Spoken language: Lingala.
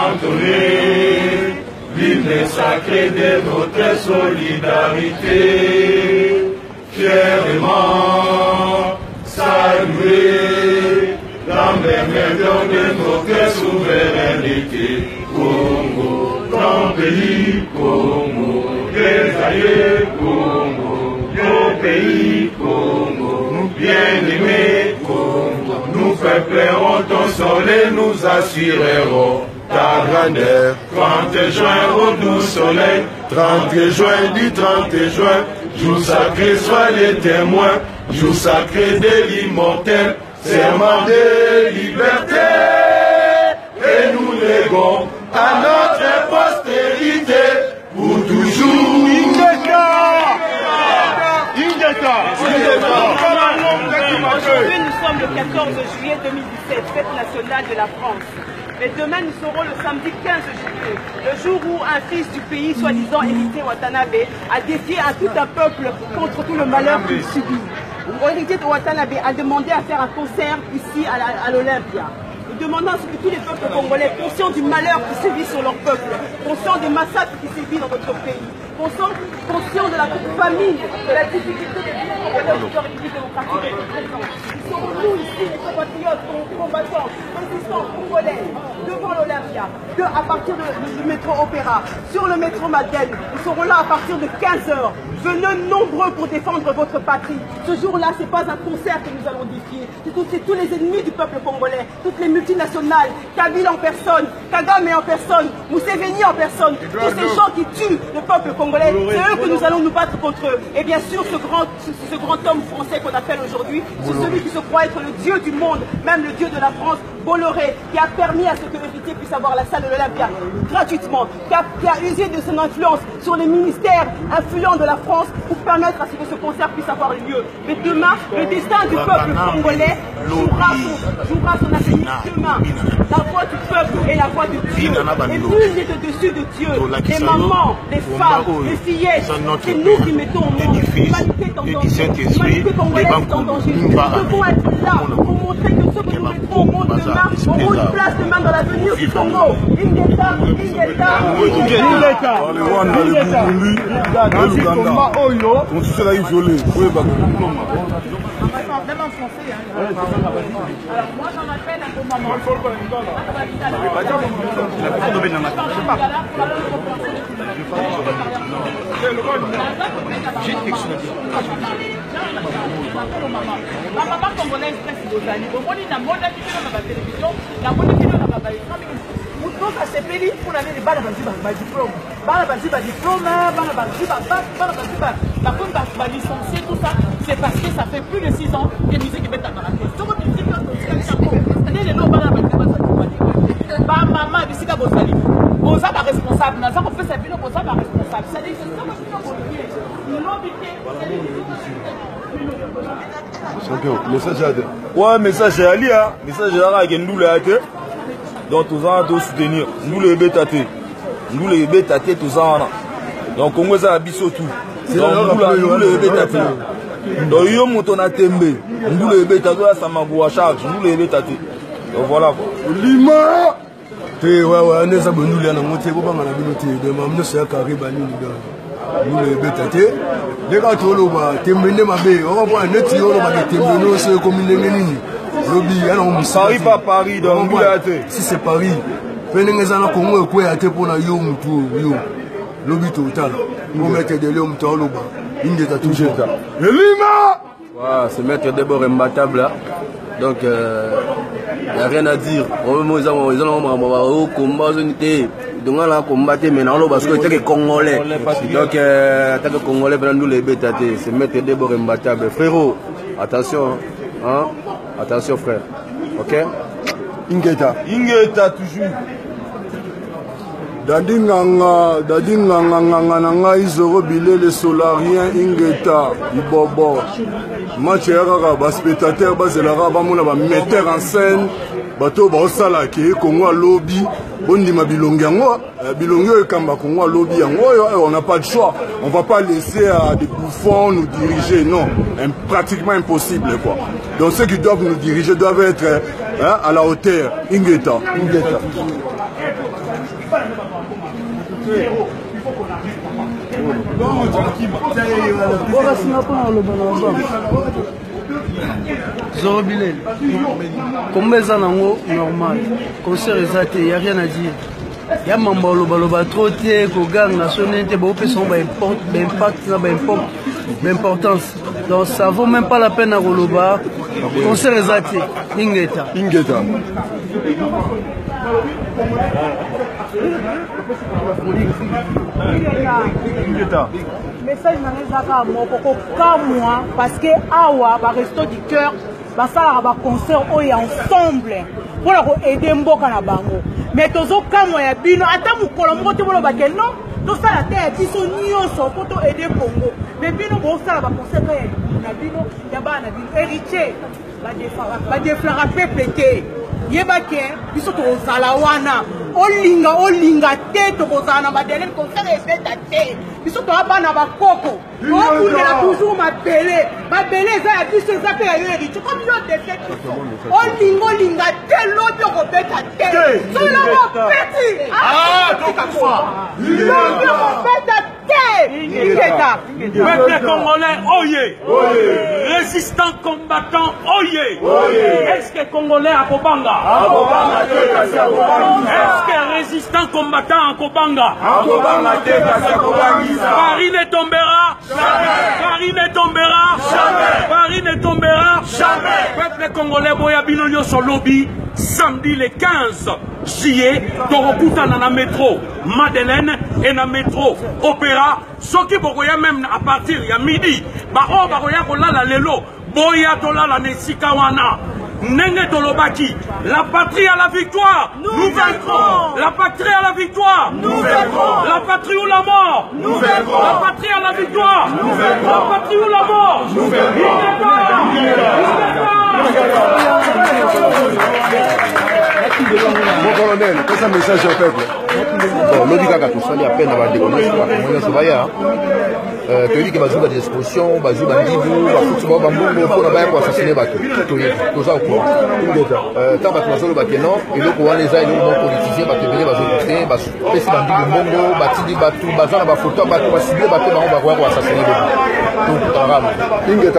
entonner l'hymne sacré de notre solidarité. Fièrement saluer la merveille de notre souveraineté. Congo, ton pays, Congo, les aïeux, Congo, nos pays, Congo, bien-aimés, Congo, nous peuplerons ton soleil, nous assurerons ta grandeur. 30 juin au doux soleil, 30 juin, du 30 juin, jour sacré, sois les témoins, jour sacré de l'immortel, serment de liberté, et nous légons à notre postérité pour toujours. Aujourd'hui, nous sommes le 14 juillet 2017, fête nationale de la France. Mais demain, nous serons le samedi 15 juillet, le jour où un fils du pays, soi-disant héritier Watanabe, a défié à tout un peuple contre tout le malheur qu'il subit. Héritier de Watanabe a demandé à faire un concert ici à l'Olympia. Nous demandons à ce que tous les peuples congolais, conscients du malheur qui sévit sur leur peuple, conscients des massacres qui sévissent dans notre pays, conscients de la famine, de la difficulté de vivre au Congolais, de la République démocratique de présent. Nous serons nous ici, les compatriotes, combattants, résistants congolais, devant l'Olympia, à partir du métro Opéra, sur le métro Madeleine. Nous serons là à partir de 15 h. Venez nombreux pour défendre votre patrie. Ce jour-là, ce n'est pas un concert que nous allons défier. C'est tous les ennemis du peuple congolais, toutes les multinationales, Kabila en personne, Kagame en personne, Museveni en personne, tous ces gens qui tuent le peuple congolais, c'est eux que nous allons nous battre contre eux. Et bien sûr, ce grand homme français qu'on appelle aujourd'hui, c'est celui qui se croit être le Dieu du monde, même le Dieu de la France, Bolloré, qui a permis à ce que l'héritier puisse avoir la salle de l'Olympia gratuitement, qui a usé de son influence sur les ministères influents de la France pour permettre à ce que ce concert puisse avoir lieu. Mais demain, le destin du peuple congolais jouera son avenir demain. La voix du peuple et la voix de Dieu. Et nul n'est au-dessus de Dieu. Les mamans, les femmes, les fillettes, c'est nous qui mettons au monde. L'humanité est en danger. L'humanité congolaise est en danger. Nous devons être là pour montrer que ce que nous mettrons au monde demain auront une place demain dans l'avenir du Congo. Ingeta. On se fait isolé. Même en français. Alors moi j'en appelle à vos mamans. Ma maman congolaise presque d'Ozali. Au moins, il y a un monde qui est dans la télévision, la monde qui est dans la télévision. Nous a sepeli pour aller les balles à diplôme. Balles à diplôme, licencié, tout ça. C'est parce que ça fait plus de 6 ans que musique est dans la tête. Donc, musique est dans la tête. Maman, ici, quand vous allez, vous êtes responsable. Nous avons fait cette vidéo, vous êtes responsable. C'est-à-dire que message à ouais, message à Ali, message à Gendou la tête. Donc, tous en deux soutenir. Nous les bétatés. Nous les bétatés, tous en. Donc, on va abisso tout. Donc, nous les bétatés. Donc, yo motona tembe. Nous les bétatés, ça m'a à charge. Nous les bétatés. Donc, voilà quoi. Lima! Ouais, on est à nous les monter pour pas mal à de mamie, c'est carré bani. Nous les bétatés. Les gars, tu vois, tembe ma bé. On va voir un net, on va tembe, c'est comme une nénine. Paris pas Paris donc si c'est Paris venez ngezana Congo ko ya te pona yo mutu yo lobby total pour mettre de l'homme toloba ingeta toujours ça Elima ouais c'est maître d'abord imbattable là donc y a rien à dire ils ont combat unité donc là combattre maintenant parce que t'es congolais donc t'es congolais pendant nous les bétatés c'est maître d'abord imbattable frérot attention hein. Attention frère, ok? Ingeta toujours. Dadinganga izoro bilé les solariens Ingeta ibobo. Match errara bas spectateur bas elara ba mona ba metteur en scène bato ba osala ke Congo lobby bondima bilongi yango bilongi ekamba Congo lobby yango on n'a pas de choix. On va pas laisser à des bouffons nous diriger, non, pratiquement impossible quoi. Donc ceux qui doivent nous diriger doivent être à la hauteur. Ingeta. Zorobilel, comme ça normal, concert exact, il n'y a rien à dire. Il y a mambo baloba trop té ko gang national té bo son impact na importance. Donc ça vaut même pas la peine à roloba. Concert exact, ingeta. Message na moko kamwa parce que awa ba resto du cœur ba sala ba concert oyo ensemble pour aider mboka na bango. Mais tozo kamwa ya bino ata mukolo moko te bolo ba ke non to sala te ya biso nyonso pour to aider Congo. Mais bino bo sala ba concert ya bino ya bana bino héritier ba deflara PPT yeba ke biso to zala wana olinga te to kozana ba dernier concert ebeta te biso to abana ba koko okundela toujours mabele eza ya biso eza pe ya yo héritier comme yo defait olinga te lobi okobeta te sola mopeti lobi okobeta te Peuple congolais, oyez! Résistant combattant, oyez! Est-ce que Congolais à Kobanga? Est-ce que résistant combattant à Kobanga? Paris ne tombera jamais! Paris ne tombera jamais! Paris ne tombera jamais! Peuple congolais, boyabino yo sur lobby, samedi le 15 juillet, Torokuta na métro Madeleine et na métro Opéra. Soki bokoya même à partir ya midi, ba o bakoya kolala lelo, boya tolala nesika wana. Nenge tolobaki, la patrie à la victoire, nous vaincrons. La patrie à la victoire, nous vaincrons. La patrie ou la mort, nous vaincrons. La patrie à la victoire, nous vaincrons. La patrie ou la mort, nous vaincrons. Mon colonel, quel est le message au peuple? Bon, l'Odi Kaka, tout ça, il y a peine à déconner, tu dis que tu as des expositions, tu as des livres, tu as des assassiner tout ça au courant. Tant que tu as des non, et donc on a les ailes, on politisés, tu as des autorités, tu as des photos, tu as ciblé, tu as assassiner. Donc, tu as